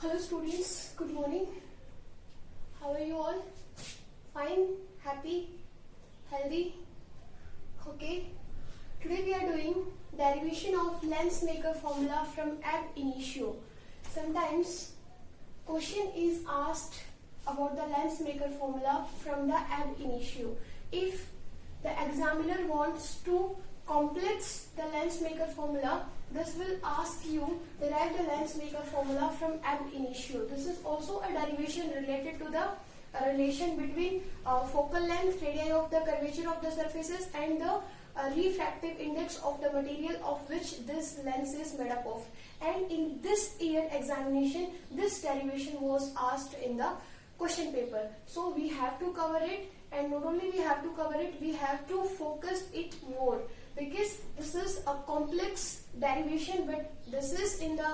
Hello students, good morning. How are you all? Fine, happy, healthy? Okay. Today we are doing derivation of Lensmaker formula from ab initio. Sometimes question is asked about the Lensmaker formula from the ab initio. If the examiner wants to complex the Lensmaker formula, this will ask you derive the Lensmaker formula from ab initio. This is also a derivation related to the relation between focal length, radii of the curvature of the surfaces, and the refractive index of the material of which this lens is made up of. And in this year examination, this derivation was asked in the question paper. So we have to cover it, and not only we have to cover it, we have to focus it more, because this is a complex derivation, but this is in the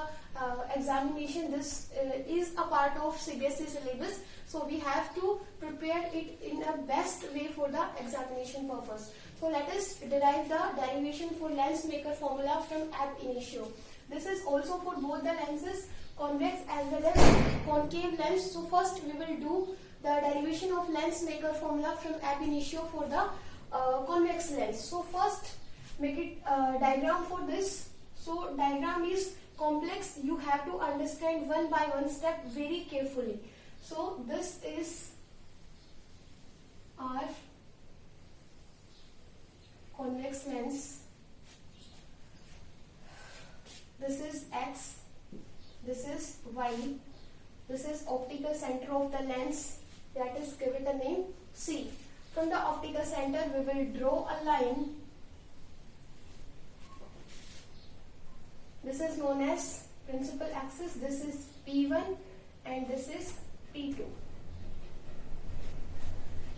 examination, this is a part of CBSE syllabus, so we have to prepare it in a best way for the examination purpose. So let us derive the derivation for Lensmaker formula from ab initio. This is also for both the lenses, convex as well as concave lens. So first we will do the derivation of Lensmaker formula from ab initio for the convex lens. So first make it diagram for this. So diagram is complex, you have to understand one by one step very carefully. So this is our convex lens, this is X, this is Y, this is optical center of the lens, that is give it a name C. From the optical center we will draw a line. This is known as principal axis, this is P1 and this is P2.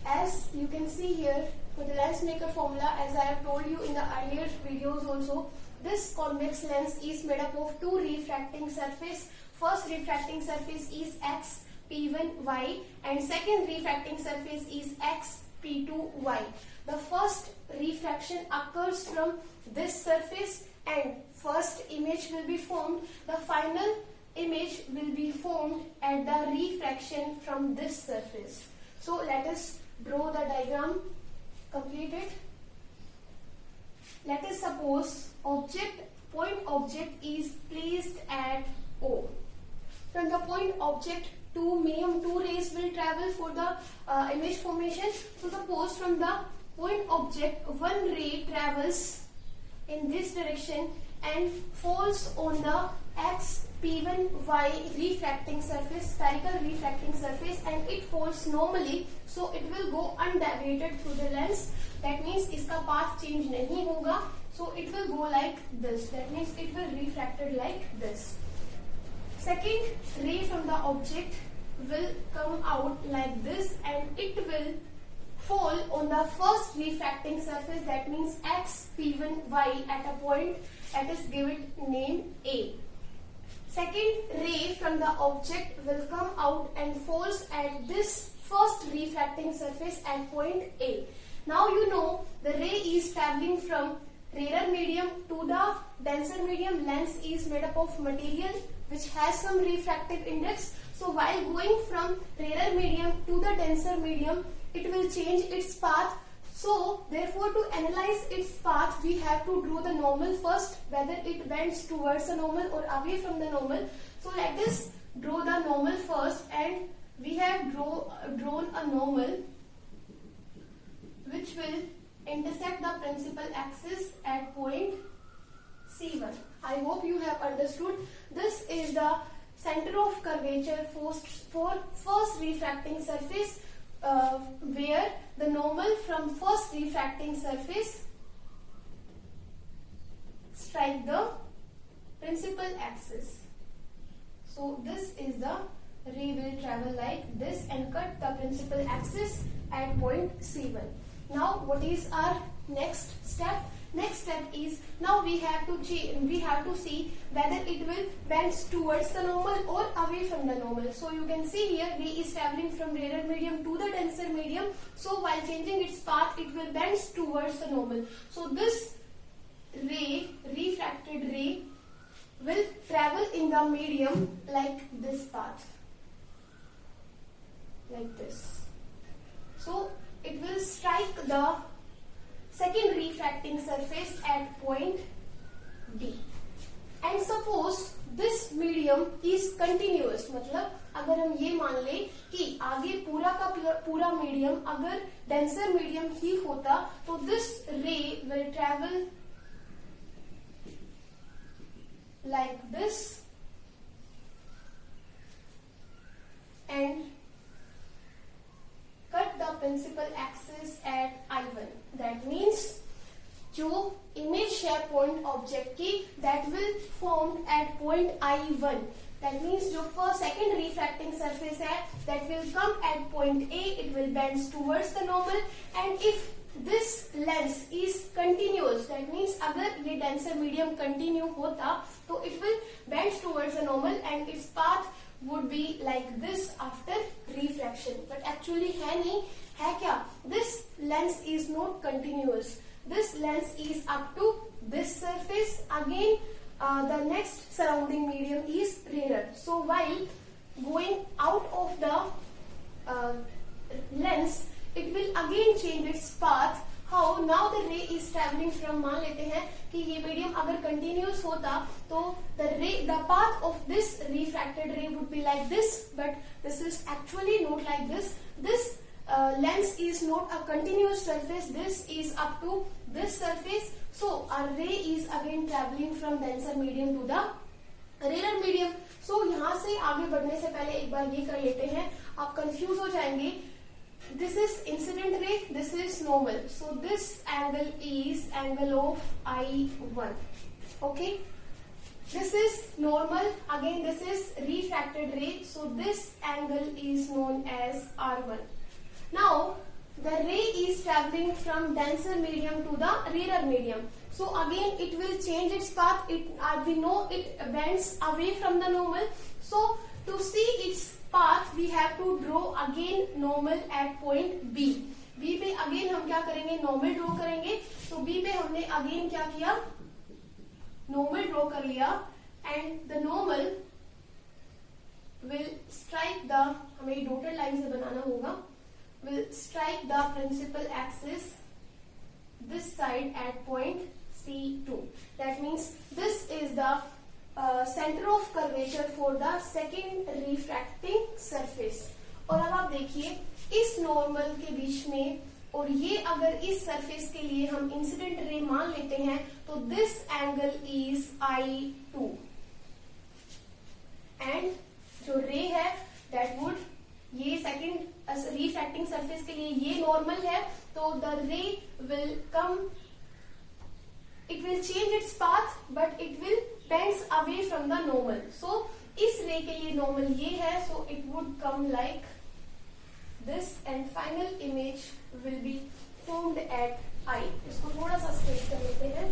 As you can see here, for the Lensmaker formula, as I have told you in the earlier videos also, this convex lens is made up of two refracting surface. First refracting surface is X P1Y and second refracting surface is X P2Y. The first refraction occurs from this surface and first image will be formed. The final image will be formed at the refraction from this surface. So let us draw the diagram, complete it. Let us suppose point object is placed at O. From the point object, minimum two rays will travel for the image formation. So suppose from the point object, one ray travels in this direction and falls on the X P1Y refracting surface, spherical refracting surface, and it falls normally, so it will go undeviated through the lens. That means iska path change nahi hoga, so it will go like this. That means it will refracted like this. Second ray from the object will come out like this and it will fall on the first refracting surface, that means X P1Y at a point, let us give it name A. Second ray from the object will come out and falls at this first refracting surface at point A. Now you know the ray is traveling from rarer medium to the denser medium. Lens is made up of material which has some refractive index. So while going from rarer medium to the denser medium, it will change its path. So therefore, to analyze its path, we have to draw the normal first, whether it bends towards the normal or away from the normal. So let us draw the normal first, and we have drawn a normal which will intersect the principal axis at point C1. I hope you have understood. This is the center of curvature for first refracting surface, where the normal from first refracting surface strike the principal axis. So this is the ray will travel like this and cut the principal axis at point C1. Now what is our next step? Next step is, now we have to see whether it will bend towards the normal or away from the normal. So you can see here ray is traveling from rarer medium to the denser medium. So while changing its path, it will bend towards the normal. So this ray, refracted ray, will travel in the medium like this path, like this. So it will strike the second refracting surface at point B. And suppose this medium is continuous, मतलब अगर हम ये मान ले कि आगे पूरा का पूरा मीडियम अगर डेंसर मीडियम ही होता तो दिस रे will travel like this and cut the principal axis at I1. That means जो इमेज है पॉइंट ऑब्जेक्ट की that will form at point I1. That means जो first second refracting surface है that will come at point A, it will bend towards the normal, and if this lens is continuous, that means अगर ये denser medium continue होता तो it will bend towards the normal and its path would be like this after refraction. But actually है नहीं, है क्या? This lens is not continuous. This lens is up to this surface. Again, the next surrounding medium is rarer. So while going out of the lens, it will again change its path. How? Now the ray is traveling from, मान लेते हैं कि ये medium अगर continuous होता तो the path of this refracted ray would be like this, but this is actually not like this. This lens is not a continuous surface. This is up to this surface. So our ray is again traveling from denser medium to the rarer medium. So यहाँ से आगे बढ़ने से पहले एक बार ये कर लेते हैं, आप कंफ्यूज हो जाएंगे. This is incident ray, this is normal. So this angle is angle of I1. Okay. This is normal. Again, this is refracted ray. So this angle is known as R1. Now, the ray is traveling from denser medium to the rarer medium. So again, it will change its path. We know it bends away from the normal. So to see its path, we have to draw again normal at point B. B पे again हम क्या करेंगे? Normal draw करेंगे. तो B पे हमने again क्या किया? Normal draw कर लिया, and the normal will strike the, हमें dotted line से बनाना होगा, will strike the principal axis this side at point C2. That means this is the center of curvature for the second refracting surface. और अब आप देखिए इस normal के बीच में और ये अगर इस सरफेस के लिए हम इंसिडेंट रे मान लेते हैं तो this angle is I2 and जो रे है दैट वुड, ये सेकंड रिफ्रैक्टिंग सरफेस के लिए ये नॉर्मल है तो द रे will come, it will change its path but it will bends away from the normal. So इस रे के लिए नॉर्मल ये है, so it would come like this and final image will be formed at I. इसको थोड़ा सा straight कर लेते हैं.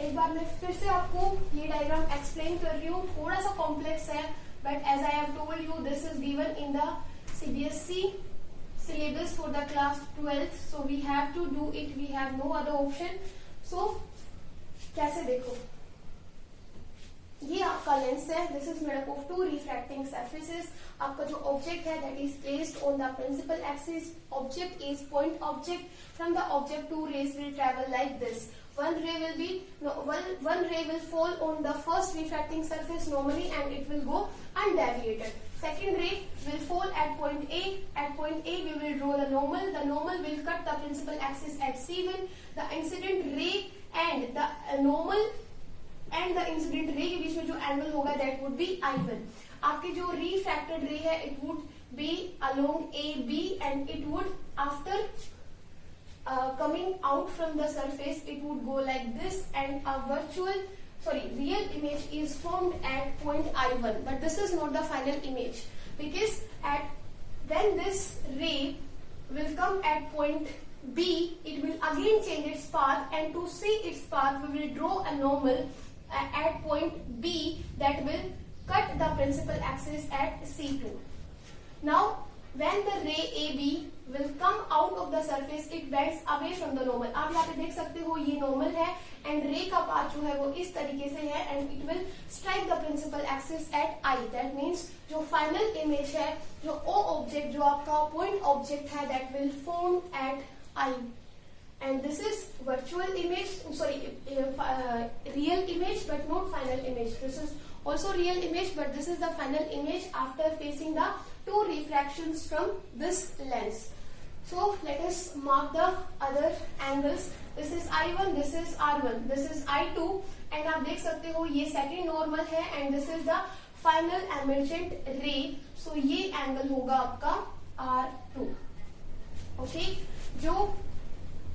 एक बार मैं फिर से आपको ये डायग्राम एक्सप्लेन कर रही हूँ, थोड़ा सा कॉम्प्लेक्स है. But as I have told you, this is given in the CBSE syllabus for the class 12th. So we have to do it. We have no other option. So कैसे देखो, ये आपका लेंस है. This is made up of two refracting surfaces. आपका जो object है that is placed on the principal axis. Object is point object. From the object, two rays will travel like this. One ray will fall on the first refracting surface normally and it will go undeviated. Second ray will fall at point A. At point A we will draw the normal. The normal will cut the principal axis at C1. The incident ray and the normal and the incident ray के बीच में जो angle होगा that would be I1. आपके जो refracted ray है it would be along AB and it would after coming out from the surface it would go like this and a real image is formed at point I1, but this is not the final image because when this ray will come at point B, it will again change its path, and to see its path we will draw a normal at point B that will cut the principal axis at C2. Now when the ray AB will come out of the surface it bends away from the normal. आप यहाँ पे देख सकते हो ये normal है and ray का path जो है वो इस तरीके से है and it will strike the principal axis at I. That means जो final image है, जो O object जो आपका point object है, that will form at I. And this is virtual image, real image but not final image. This is also real image but this is the final image after facing the two refractions from this lens. So let us mark the other angles. This is I1, this is R1, this is I2 and आप देख सकते हो ये second normal है and this is the final emergent ray. So ये angle होगा आपका R2. Okay, जो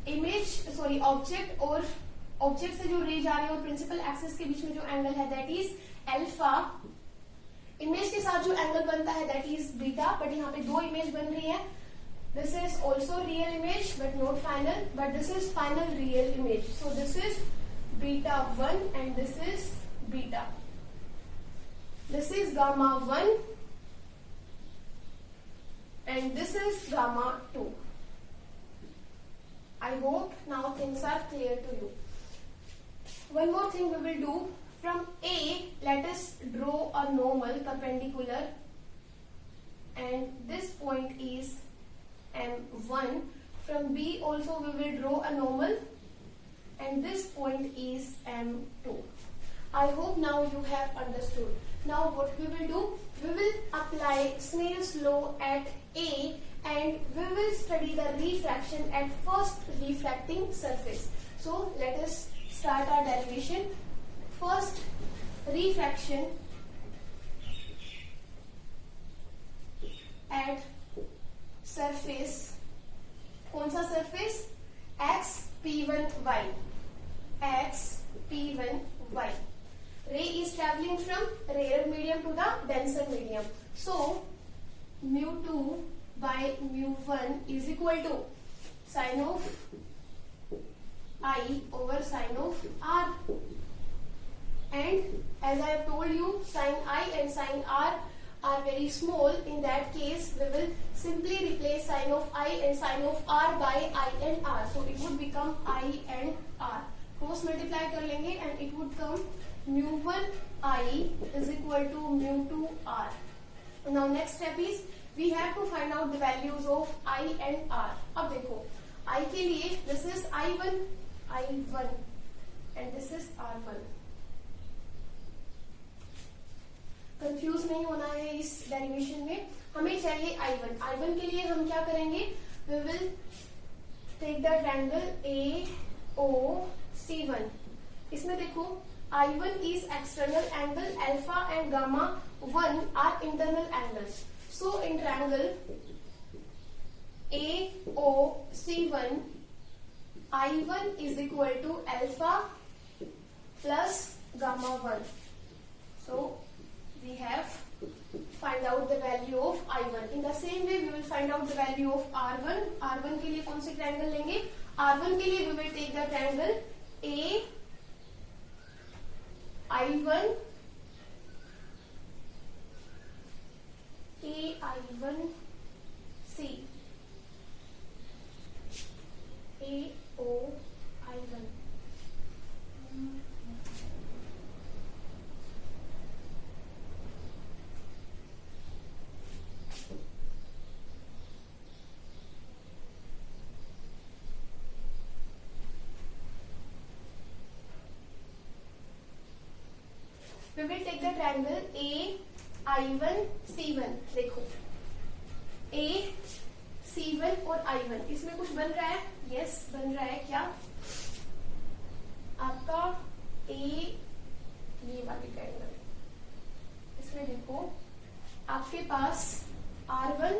ऑब्जेक्ट और ऑब्जेक्ट से जो रे जा रही है और प्रिंसिपल एक्सिस के बीच में जो एंगल है दैट इज अल्फा. इमेज के साथ जो एंगल बनता है दैट इज बीटा. बट यहाँ पे दो इमेज बन रही है. This is also real image but not final, but this is final real image. So this is beta 1 and this is beta. This is gamma 1 and this is gamma 2. I hope now things are clear to you. One more thing we will do. From A, let us draw a normal perpendicular and this point is M1. From B also we will draw a normal and this point is M2. I hope now you have understood. Now what we will do? We will apply Snell's law at A and we will study the refraction at first refracting surface. So let us start our derivation. First refraction at surface. कौन सा surface? X P1y. X P1y. Ray is traveling from rarer medium to the denser medium. So mu2 by mu1 is equal to sine of I over sine of R. And as I have told you, sine I and sine R are very small. In that case, we will simply replace sine of I and sine of R by I and R. So it would become I and R. Cross multiply कर लेंगे and it would come mu1 I is equal to mu2 R. Now next step is we have to find out the values of I and R. अब देखो I के लिए this is I1 and this is R1. Confuse नहीं होना है इस derivation में. हमें चाहिए I1 के लिए हम क्या करेंगे? We will take the triangle AOC1. इसमें देखो I1 is external angle, alpha and gamma 1 are internal angles. So in triangle AOC1, I1 is equal to alpha plus gamma 1. So we have find out the value of I1. In the same way we will find out the value of R1. R1 के लिए कौन से triangle लेंगे? R1 के लिए we will take the triangle AI1 C AOI1. We will take the triangle AI1C1. देखो AC1 और I1 इसमें कुछ बन रहा है. यस बन रहा है. क्या आपका ये वाली ट्रायंगल. इसमें देखो आपके पास R1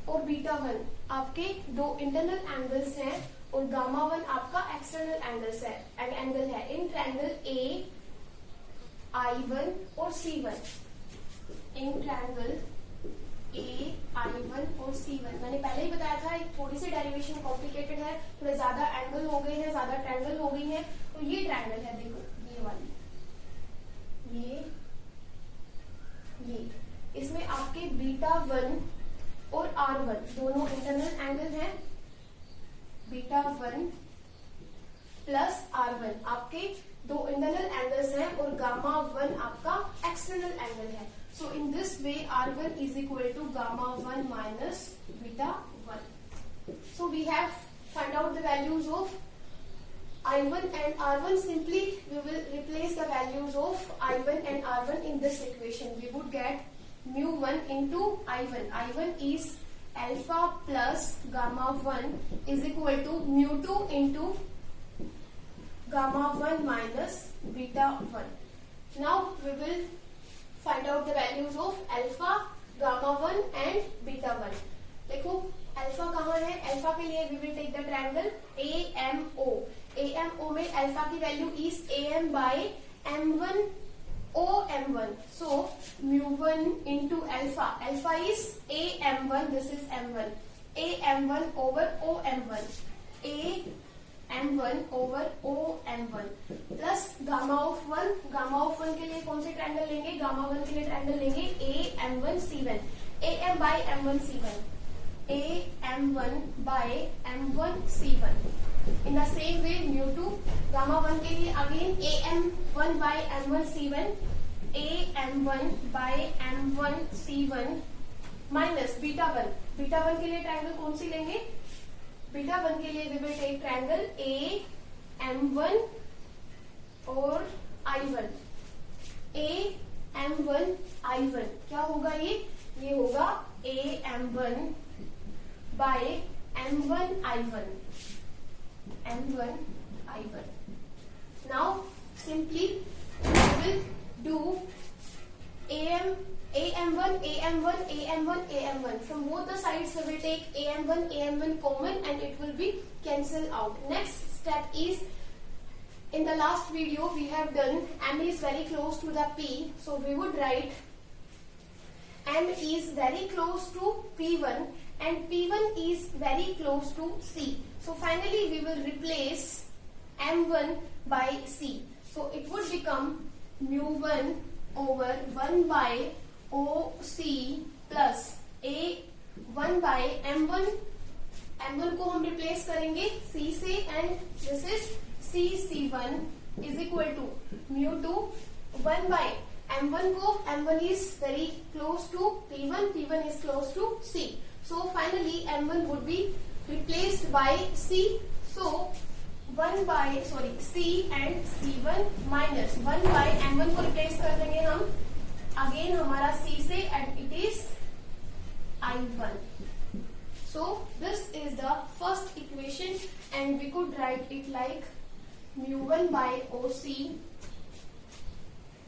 और β1 आपके दो इंटरनल एंगल्स हैं और γ1 आपका एक्सटर्नल एंगल है इन ट्रायंगल I1 और C1. इन ट्रायंगल AI1 और C1 मैंने पहले ही बताया था. थोड़ी सी डेरिवेशन कॉम्प्लिकेटेड है. थोड़े ज्यादा एंगल हो गए हैं, ज्यादा ट्रायंगल हो गई है. तो ये ट्रायंगल है देखो ये वाली, ये इसमें आपके β1 और R1 दोनों इंटरनल एंगल हैं, बीटा 1 प्लस R1 आपके दो इंटरनल एंगल्स हैं और गामा 1 आपका एक्सटर्नल एंगल है. So in this way R1 is equal to gamma 1 minus beta 1. So we have find out the values of I1 and R1. Simply we will replace the values of I1 and R1 in this equation. We would get mu1 into I1. I1 is alpha plus gamma 1 is equal to mu2 into gamma 1 minus beta 1. Now we will find out the values of alpha, gamma 1 and beta 1. देखो alpha कहाँ है? अल्फा के लिए we will take the triangle AMO. AMO में अल्फा की value is AM by M1 OM1. So mu1 into alpha. Alpha is AM1. This is M1. AM1 over OM1. AM1 over OM1 plus gamma of 1. Gamma of 1 के लिए कौन से triangle लेंगे? Gamma 1 के लिए ट्रायंगल लेंगे AM1 C1. AM by M1 C1. AM1 by M1 C1. In the same way mu2 gamma 1 के लिए again AM1 by M1 C1. AM1 by M1 C1 minus beta 1. Beta 1 के लिए triangle कौन सी लेंगे? Beta 1 के लिए we will take triangle AM1 और I1. AM1 I1 क्या होगा ये? ये होगा AM1 by M1 I1. M1 I1. Now simply we will do AM1 AM1 AM1 AM1. From both the sides we will take AM1 AM1 common and it will be cancelled out. Next step is, in the last video we have done M is very close to the P, so we would write M is very close to P1 and P1 is very close to C. So finally we will replace M1 by C. So it would become mu1 over 1 by OC plus A1 by M1. M1 को हम replace करेंगे C से and this is C1 is equal to mu2 1 by M1 को, M1 is very close to P1, P1 is close to C. So finally M1 would be replaced by C. So C and C1 minus 1 by M1 को replace कर देंगे हम again हमारा C से and it is I1. So this is the first equation and we could write it like mu1 by OC.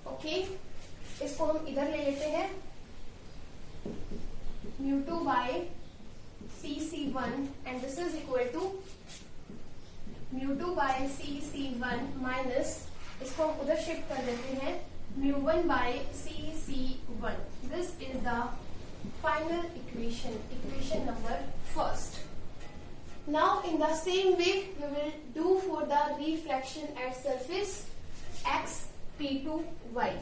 Okay, इसको हम इधर ले लेते हैं mu2 by CC1 and this is equal to mu2 by CC1 minus इसको हम उधर shift कर देते हैं mu1 by CC1. This is the final equation number first. Now in the same way we will do for the refraction at surface X P2Y.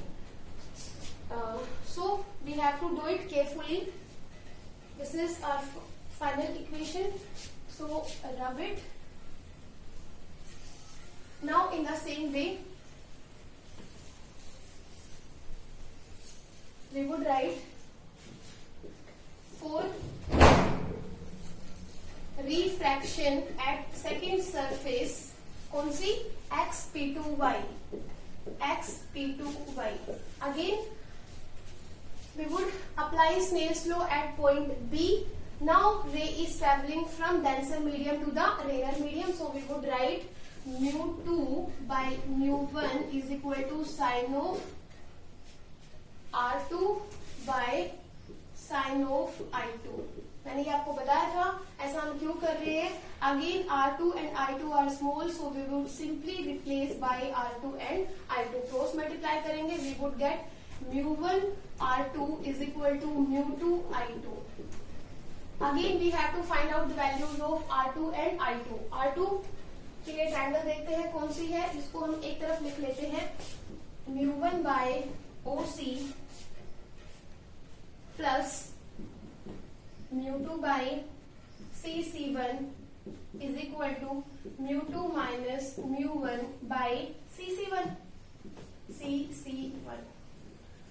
So we have to do it carefully. This is our final equation. So rub it. Now in the same way we would write for refraction at second surface कौन सी? XP2Y. XP2Y. Again we would apply Snell's law at point B. Now ray is traveling from denser medium to the rarer medium, so we would write mu2 by mu1 is equal to sin of R2 by sin of I2. मैंने ये आपको बताया था ऐसा हम क्यों कर रहे हैं. Again R2 and I2 are small, so we would simply replace by R2 and I2. Cross multiply करेंगे we would get mu1 R2 is equal to mu2 I2. Again we have to find out the values of R2 and I2. R2 के लिए triangle देखते हैं कौन सी है, जिसको हम एक तरफ लिख लेते हैं mu1 by OC plus μ2 by CC1 is equal to μ2 minus μ1 by CC1।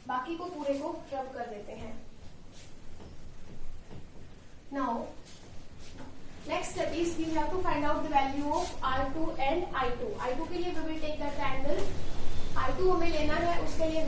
बाकी को पूरे को रब कर देते हैं। Now next step is we have to find out the value of R2 and I2। I2 के लिए we will take the triangle, I2 हमें लेना है, उसके लिए